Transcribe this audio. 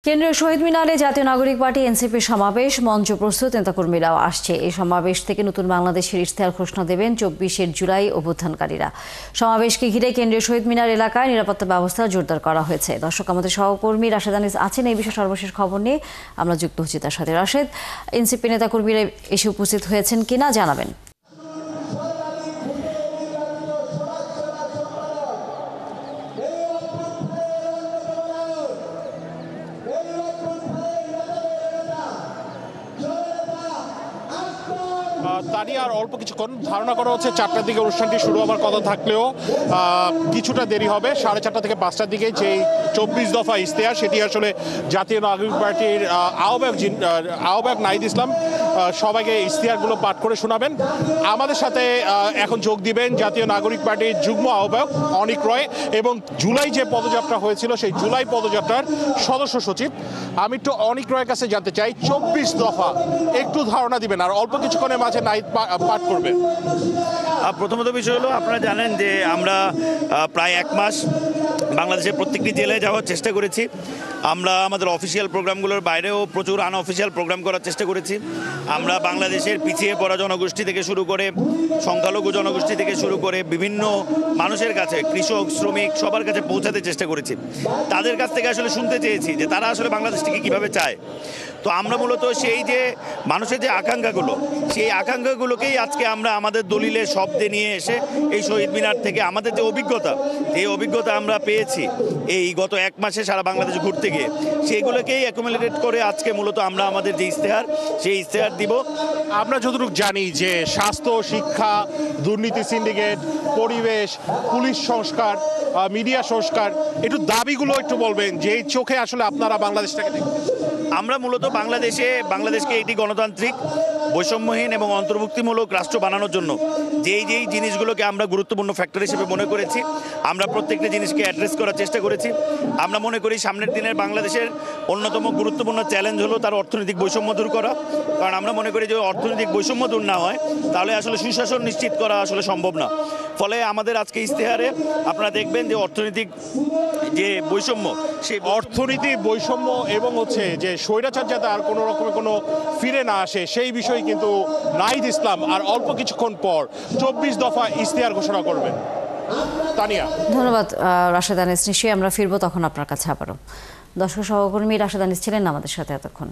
কেন্দ্রীয় শহীদ মিনারে জাতীয় নাগরিক পার্টি এনসিপির সমাবেশ মঞ্চ প্রস্তুত নেতাকর্মীরাও আসছে। এই সমাবেশ থেকে নতুন বাংলাদেশের ইশতেহার ঘোষণা দেবেন ২৪ জুলাই অভ্যুত্থানকারীরা। সমাবেশকে ঘিরে কেন্দ্রীয় শহীদ মিনার এলাকায় নিরাপত্তা ব্যবস্থা জোরদার করা হয়েছে। দর্শক, আমাদের সহকর্মী রাশেদ আনিস আছেন এই বিষয়ে সর্বশেষ খবর নিয়ে। আমরা যুক্ত হচ্ছি তার সাথে। রাশেদ, এনসিপি নেতাকর্মীরা এসে উপস্থিত হয়েছেন কিনা জানাবেন। তারই আর অল্প কিছুক্ষণ, ধারণা করা হচ্ছে ৪টার দিকে অনুষ্ঠানটি শুরু হওয়ার কথা থাকলেও কিছুটা দেরি হবে। 4:30 থেকে 5টার দিকে যে 24 দফা ইশতেহার, সেটি আসলে জাতীয় নাগরিক পার্টির আহ্বায়ক নাহিদ ইসলাম সবাইকে ইশতেহারগুলো পাঠ করে শোনাবেন। আমাদের সাথে এখন যোগ দিবেন জাতীয় নাগরিক পার্টির যুগ্ম আহ্বায়ক অনিক রয় এবং জুলাই যে পদযাত্রা হয়েছিল সেই জুলাই পদযাত্রার সদস্য সচিব। আমি একটু অনিক রয়ের কাছে জানতে চাই, 24 দফা একটু ধারণা দিবেন, আর অল্প কিছুক্ষণের মাঝে নাহিদ পাঠ করবে। প্রথমত বিষয় হলো, আপনারা জানেন যে আমরা প্রায় 1 মাস বাংলাদেশের প্রত্যেকটি জেলায় যাওয়ার চেষ্টা করেছি। আমরা আমাদের অফিসিয়াল প্রোগ্রামগুলোর বাইরেও প্রচুর আনঅফিসিয়াল প্রোগ্রাম করার চেষ্টা করেছি। আমরা বাংলাদেশের পিছিয়ে পড়া জনগোষ্ঠী থেকে শুরু করে সংখ্যালঘু জনগোষ্ঠী থেকে শুরু করে বিভিন্ন মানুষের কাছে, কৃষক, শ্রমিক, সবার কাছে পৌঁছাতে চেষ্টা করেছি। তাদের কাছ থেকে আসলে শুনতে চেয়েছি যে তারা আসলে বাংলাদেশটিকে কীভাবে চায়। তো আমরা মূলত সেই যে মানুষের যে আকাঙ্ক্ষাগুলো, সেই আকাঙ্ক্ষাগুলোকেই আজকে আমরা আমাদের দলিলের শব্দে নিয়ে এসে এই শহীদ মিনার থেকে আমাদের যে অভিজ্ঞতা, এই অভিজ্ঞতা আমরা পেয়েছি এই গত 1 মাসে সারা বাংলাদেশ ঘুরতে গিয়ে, সেইগুলোকেই অ্যাকুমুলেটেড করে আজকে মূলত আমরা আমাদের যে ইশতেহার, সেই ইশতেহার দিব। আমরা যতটুকু জানি যে স্বাস্থ্য, শিক্ষা, দুর্নীতি সিন্ডিকেট, পরিবেশ, পুলিশ সংস্কার, মিডিয়া সংস্কার, একটু দাবিগুলো একটু বলবেন যে এই চোখে আসলে আপনারা বাংলাদেশটাকে দেখেন। আমরা মূলত বাংলাদেশকে একটি গণতান্ত্রিক, বৈষম্যহীন এবং অন্তর্ভুক্তিমূলক রাষ্ট্র বানানোর জন্য যেই জিনিসগুলোকে আমরা গুরুত্বপূর্ণ ফ্যাক্টর হিসেবে মনে করেছি, আমরা প্রত্যেকটা জিনিসকে অ্যাড্রেস করার চেষ্টা করেছি। আমরা মনে করি সামনের দিনের বাংলাদেশের অন্যতম গুরুত্বপূর্ণ চ্যালেঞ্জ হলো তার অর্থনৈতিক বৈষম্য দূর করা। কারণ আমরা মনে করি যে অর্থনৈতিক বৈষম্য দূর না হয় তাহলে আসলে সুশাসন নিশ্চিত করা আসলে সম্ভব না। ফলে আমাদের আজকে ইশতেহারে আপনারা দেখবেন যে অর্থনৈতিক যে বৈষম্য, সেই অর্থনীতি বৈষম্য এবং হচ্ছে যে স্বৈরাচার যাতে আর কোনো রকমের কোনো ফিরে না আসে, সেই বিষয়ে কিন্তু নাহিদ ইসলাম আর অল্প কিছুক্ষণ পর 24 দফা ইশতেহার ঘোষণা করবেন। তানিয়া, ধন্যবাদ রাশেদ আনিস। নিশ্চয়ই আমরা ফিরবো তখন আপনার কাছে আবারও। দর্শক, সহকর্মী রাশেদ আনিস ছিলেন আমাদের সাথে এতক্ষণ।